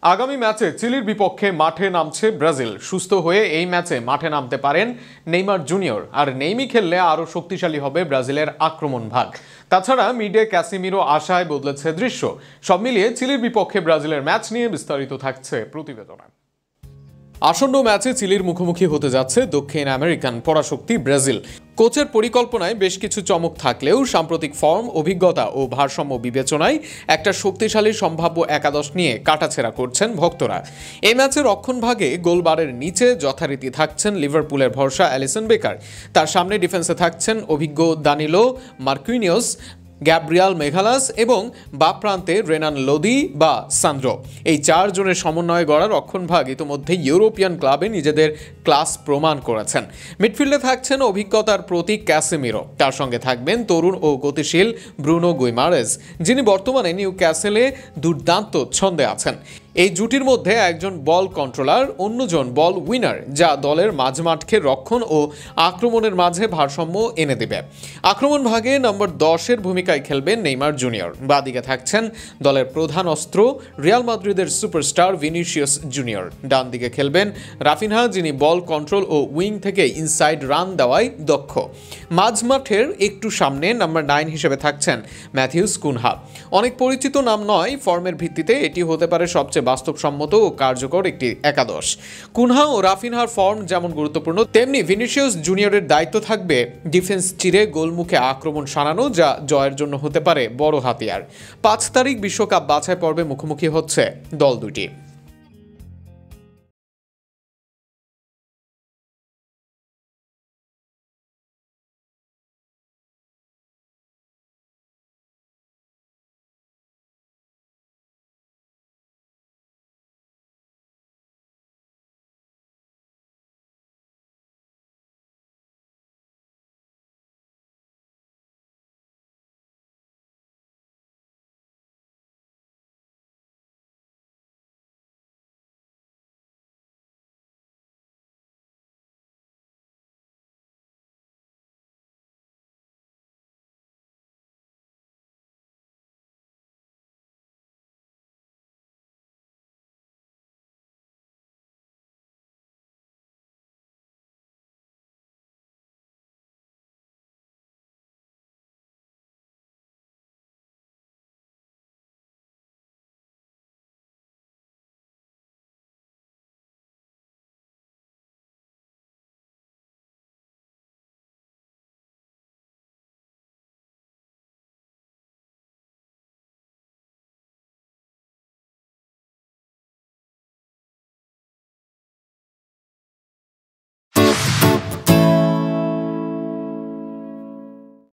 আগামী ম্যাচে চিলির বিপক্ষে মাঠে নামছে ব্রাজিল। সুস্থ হয়ে এই ম্যাচে মাঠে নামতে পারেন নেইমার জুনিয়র। আর নেইমি খেললে আরও শক্তিশালী হবে ব্রাজিলের আক্রমণ ভাগ। তাছাড়া মিডে ক্যাসিমিরো আশায় বদলেছে দৃশ্য। সব মিলিয়ে চিলির বিপক্ষে ব্রাজিলের ম্যাচ নিয়ে বিস্তারিত থাকছে প্রতিবেদনে। আসন্ন ম্যাচে চিলির মুখোমুখি হতে যাচ্ছে দক্ষিণ আমেরিকান পরাশক্তি ব্রাজিল। কোচের পরিকল্পনায় বেশ কিছু চমক থাকলেও সাম্প্রতিক ফর্ম, অভিজ্ঞতা ও ভারসাম্য বিবেচনায় একটা শক্তিশালী সম্ভাব্য একাদশ নিয়ে কাটাছেঁড়া করছেন ভক্তরা। এই ম্যাচের রক্ষণভাগে গোলবারের নিচে যথারীতি থাকছেন লিভারপুলের ভরসা অ্যালিসন বেকার। তার সামনে ডিফেন্সে থাকছেন অভিজ্ঞ দানিলো মার্কুইনিওস, গ্যাব্রিয়াল মেঘালাস এবং বাঁ প্রান্তে রেনান লোদি বা সান্দ্রো। এই চারজনের সমন্বয়ে গড়া রক্ষণভাগ ইতিমধ্যে ইউরোপিয়ান ক্লাবে নিজেদের ক্লাস প্রমাণ করেছেন। মিডফিল্ডে থাকছেন অভিজ্ঞতার প্রতীক ক্যাসেমিরো। তার সঙ্গে থাকবেন তরুণ ও গতিশীল ব্রুনো গুইমারেজ, যিনি বর্তমানে নিউক্যাসেলে দুর্দান্ত ছন্দে আছেন। এই জুটির মধ্যে একজন বল কন্ট্রোলার, অন্যজন বল উইনার, যা দলের মাঝমাঠকে রক্ষণ ও আক্রমণের মাঝে ভারসাম্য এনে দেবে। আক্রমণ ভাগে নম্বর 10-এর ভূমিকায় খেলবেন নেইমার জুনিয়র। বাঁদিকে থাকছেন দলের প্রধান অস্ত্র রিয়াল মাদ্রিদের সুপারস্টার ভিনিসিয়াস জুনিয়র। ডান দিকে খেলবেন রাফিনহা, যিনি বল কন্ট্রোল ও উইং থেকে ইনসাইড রান দেওয়ায় দক্ষ। মাঝমাঠের একটু সামনে নম্বর 9 হিসেবে থাকছেন ম্যাথিউস কুনহা। অনেক পরিচিত নাম নয়, ফর্মের ভিত্তিতে এটি হতে পারে সবচেয়ে বাস্তবসম্মত ও কার্যকর একটি একাদশ। কুনহা ও রাফিনহার ফর্ম যেমন গুরুত্বপূর্ণ, তেমনি ভিনিসিয়াস জুনিয়রের দায়িত্ব থাকবে ডিফেন্স চিরে গোলমুখে আক্রমণ সারানো, যা জয়ের জন্য হতে পারে বড় হাতিয়ার। 5 তারিখ বিশ্বকাপ বাছাই পর্বে মুখোমুখি হচ্ছে দল দুটি।